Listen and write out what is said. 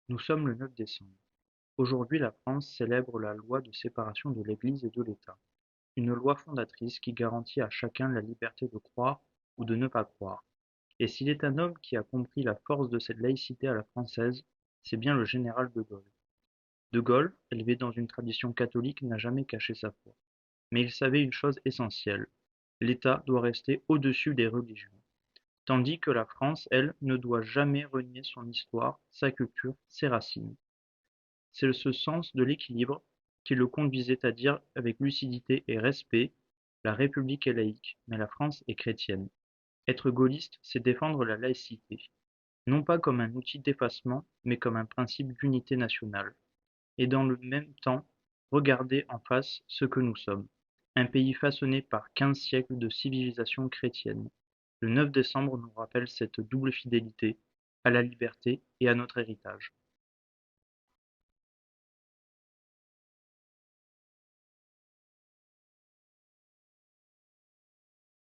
Nous sommes le 9 décembre. Aujourd'hui, la France célèbre la loi de séparation de l'Église et de l'État, une loi fondatrice qui garantit à chacun la liberté de croire ou de ne pas croire. Et s'il est un homme qui a compris la force de cette laïcité à la française, c'est bien le général de Gaulle. De Gaulle, élevé dans une tradition catholique, n'a jamais caché sa foi. Mais il savait une chose essentielle: l'État doit rester au-dessus des religions. Tandis que la France, elle, ne doit jamais renier son histoire, sa culture, ses racines. C'est ce sens de l'équilibre qui le conduisait à dire avec lucidité et respect: la République est laïque, mais la France est chrétienne. Être gaulliste, c'est défendre la laïcité, non pas comme un outil d'effacement, mais comme un principe d'unité nationale. Et dans le même temps, regarder en face ce que nous sommes: un pays façonné par 15 siècles de civilisation chrétienne. Le 9 décembre nous rappelle cette double fidélité, à la liberté et à notre héritage.